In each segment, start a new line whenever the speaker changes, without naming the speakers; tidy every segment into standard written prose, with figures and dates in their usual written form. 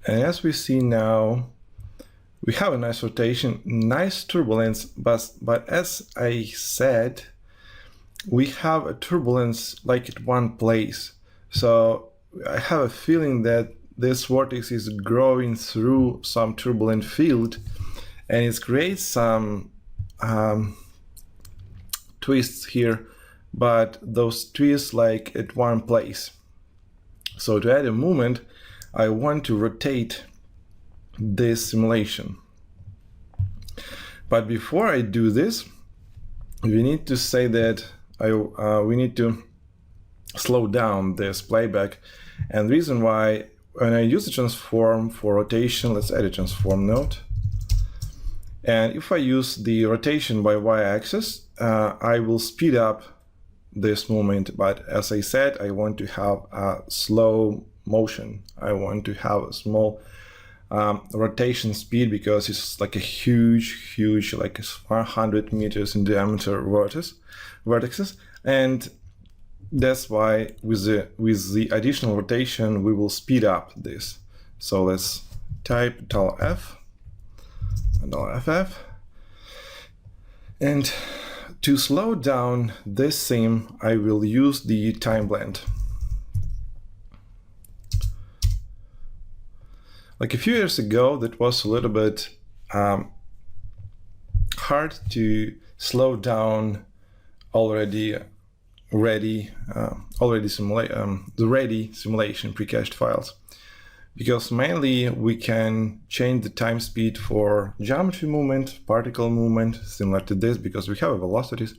And as we see now, we have a nice rotation, nice turbulence, but as I said, we have a turbulence like at one place. So I have a feeling that this vortex is growing through some turbulent field, and it creates some twists here, but those twists like at one place. So to add a movement, I want to rotate this simulation. But before I do this, we need to say that we need to slow down this playback. And the reason why, when I use the transform for rotation, let's add a transform node. And if I use the rotation by y-axis, I will speed up this movement. But as I said, I want to have a slow motion. I want to have a small rotation speed, because it's like a huge, like 100 meters in diameter vertices. And that's why with the additional rotation, we will speed up this. So let's type $F and $FF. And to slow down this sim, I will use the time blend. Like a few years ago, that was a little bit hard to slow down the ready simulation pre-cached files, because mainly we can change the time speed for geometry movement, particle movement, similar to this, because we have velocities.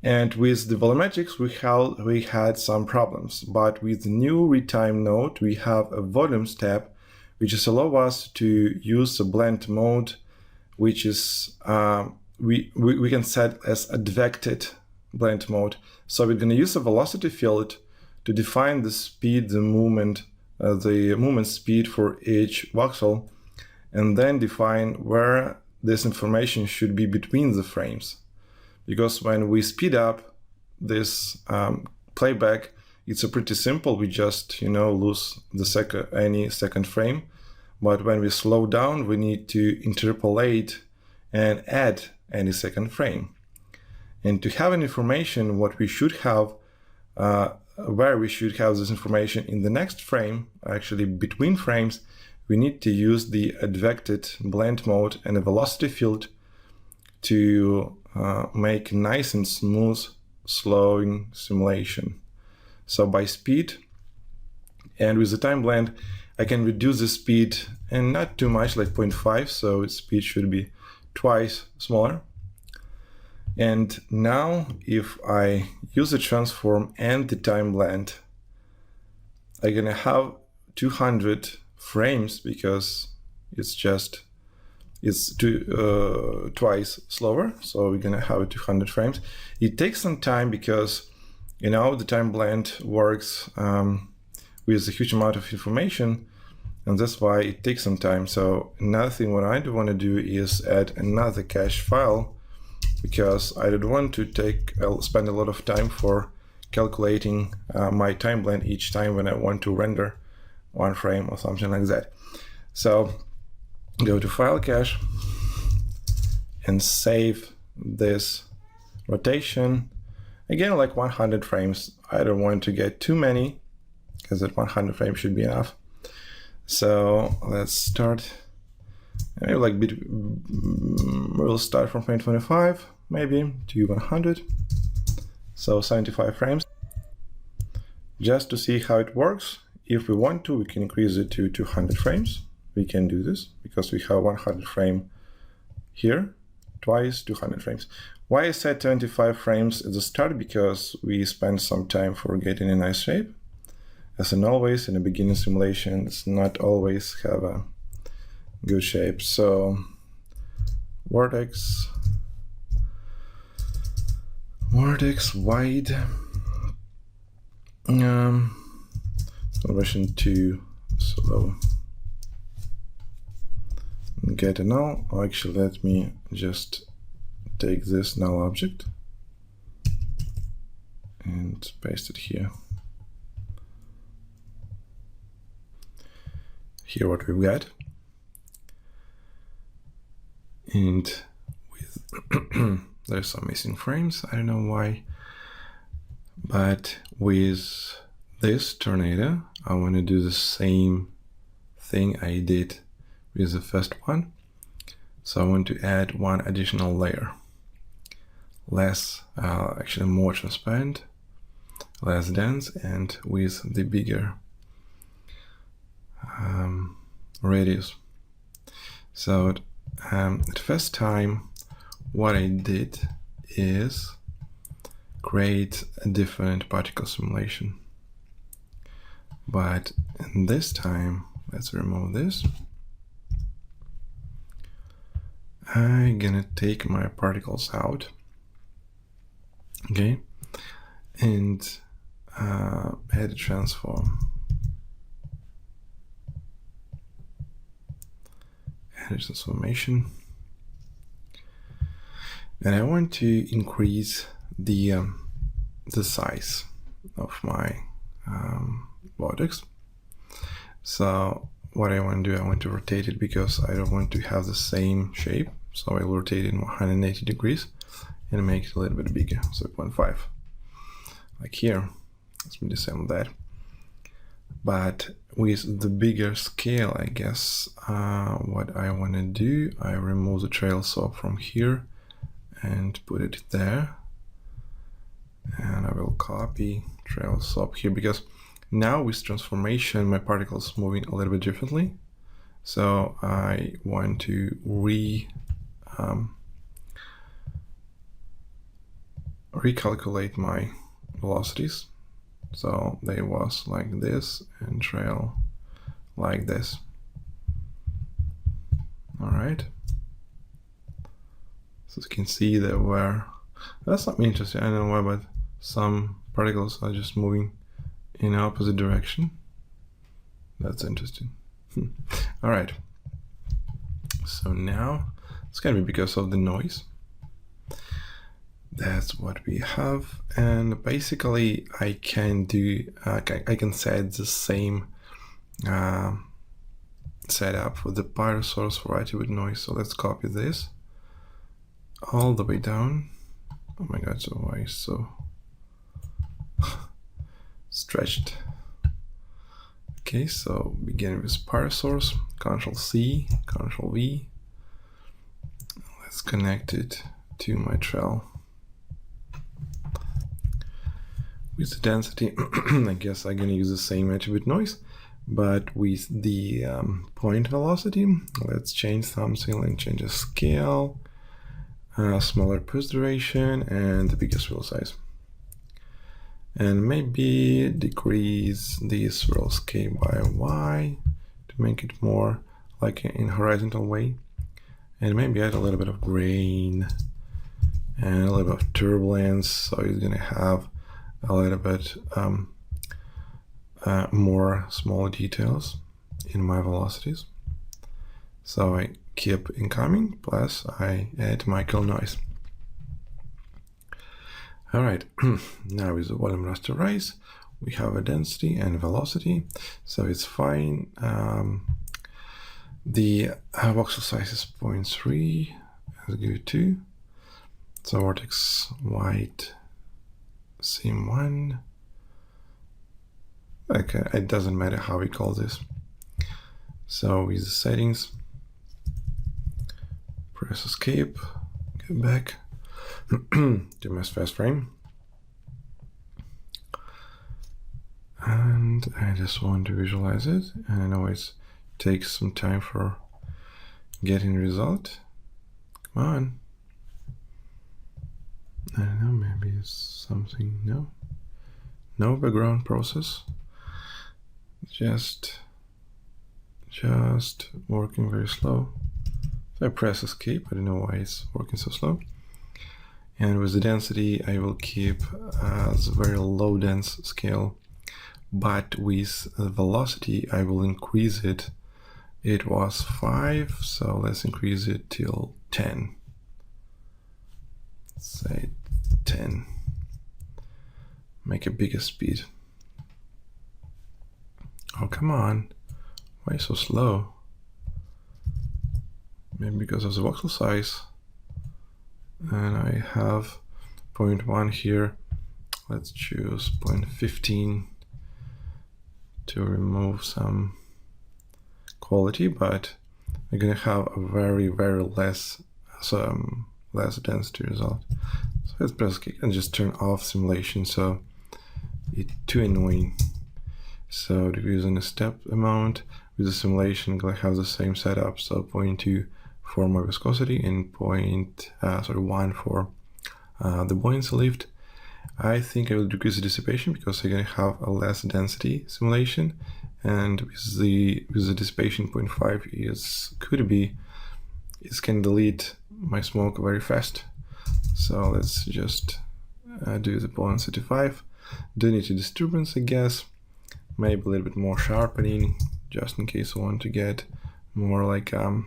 And with the volumetrics, we had some problems. But with the new retime node, we have a volume step, which is allow us to use a blend mode, which is we can set as advected blend mode. So we're going to use a velocity field to define the speed, the movement speed for each voxel, and then define where this information should be between the frames. Because when we speed up this playback, it's pretty simple. We just lose any second frame. But when we slow down, we need to interpolate and add any second frame. And to have an information what we should have, where we should have this information in the next frame, actually between frames, we need to use the advected blend mode and a velocity field to make nice and smooth slowing simulation. So by speed and with the time blend, I can reduce the speed, and not too much, like 0.5, so its speed should be twice smaller. And now if I use the transform and the time blend, I'm gonna have 200 frames, because it's twice slower. So we're gonna have 200 frames. It takes some time, because the time blend works with a huge amount of information, and that's why it takes some time. So another thing what I do want to do is add another cache file, because I don't want to spend a lot of time for calculating my time blend each time when I want to render one frame or something like that. So go to File Cache and save this rotation. Again, like 100 frames. I don't want to get too many, because that 100 frames should be enough. So let's start. Maybe we'll start from frame 25, maybe to 100. So 75 frames. Just to see how it works. If we want to, we can increase it to 200 frames. We can do this because we have 100 frame here, twice 200 frames. Why I said 25 frames at the start? Because we spent some time for getting a nice shape. As in always, in a beginning simulation, it's not always have a good shape. So vortex wide, version 2 slow. Get a null. Oh, actually, let me just take this null object and paste it here. here what we've got. And with there's some missing frames, I don't know why, but with this tornado I want to do the same thing I did with the first one. So I want to add one additional layer, less actually more transparent, less dense, and with the bigger radius. So at first time what I did is create a different particle simulation, but in this time, let's remove this. I'm gonna take my particles out, okay, and add a transform. Add a transformation, and I want to increase the size of my vortex. So what I want to do, I want to rotate it because I don't want to have the same shape. So I'll rotate it in 180 degrees and make it a little bit bigger, so 0.5. Like here, let's disable that. But with the bigger scale, I guess, what I want to do, I remove the trail soap from here and put it there. And I will copy trail soap here, because now with transformation, my particles moving a little bit differently. So I want to recalculate my velocities. So they was like this and trail like this. All right. So you can see that that's something interesting. I don't know why, but some particles are just moving in opposite direction. That's interesting. All right. So now it's gonna be because of the noise. That's what we have, and basically I can do I can set the same setup for the pyro source variety with noise. So let's copy this all the way down. Oh my god, so why so stretched? Okay, so begin with pyro source, Ctrl C, Ctrl V. Let's connect it to my trail. With the density, I guess I'm gonna use the same attribute noise, but with the point velocity, let's change something, like change the scale, smaller pulse duration, and the biggest swirl size. And maybe decrease the swirl scale by Y to make it more like in horizontal way. And maybe add a little bit of grain and a little bit of turbulence, so it's gonna have a little bit more small details in my velocities. So I keep incoming, plus I add micro noise. All right, now with the volume rasterize, we have a density and velocity, so it's fine. The voxel size is 0.3, let's give it 2. So vortex white, same one. Okay, it doesn't matter how we call this. So with the settings, press escape, get back to my fast frame. And I just want to visualize it. And I know it takes some time for getting result. Come on. I don't know, maybe it's something, no background process, just working very slow. So I press escape, I don't know why it's working so slow. And with the density, I will keep the very low dense scale, but with the velocity, I will increase it. It was 5, so let's increase it till 10. Let's say 10. Make a bigger speed. Oh, come on. Why so slow? Maybe because of the voxel size. And I have 0.1 here. Let's choose 0.15 to remove some quality, but we're gonna have a very less density result. So let's press OK and just turn off simulation, so it's too annoying. So decrease in the step amount with the simulation, I'm gonna have the same setup. So 0.2 for my viscosity and 1 for the buoyancy lift. I think I will decrease the dissipation because I'm gonna have a less density simulation, and with the dissipation 0.5 it can delete my smoke very fast. So let's just do the buoyancy to 5. Do need a disturbance, I guess. Maybe a little bit more sharpening, just in case I want to get more like to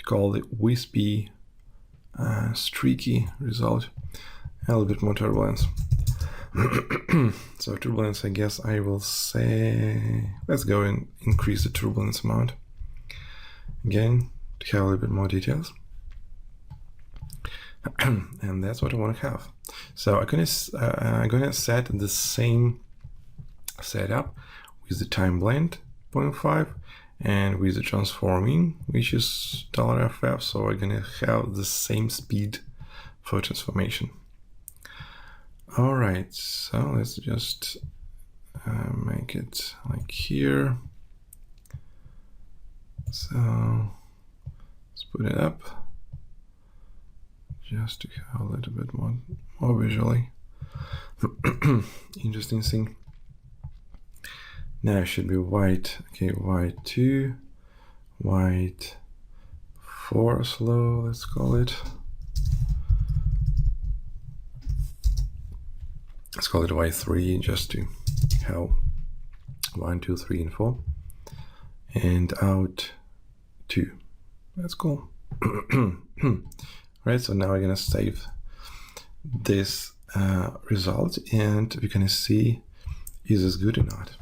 call it wispy, streaky result. A little bit more turbulence. So turbulence, I guess I will say, let's go and increase the turbulence amount again to have a little bit more details. And that's what I want to have. So I'm gonna set the same setup with the time blend 0.5 and with the transforming, which is $FF. So we're gonna have the same speed for transformation. All right, so let's just make it like here. So let's put it up just to have a little bit more visually interesting thing. Now it should be white. Okay, white 2, white 4 slow, let's call it. Let's call it white 3 just to have 1, 2, 3, and 4. And out 2. That's cool. Right, so now we're gonna save this result and we're gonna see is this good or not.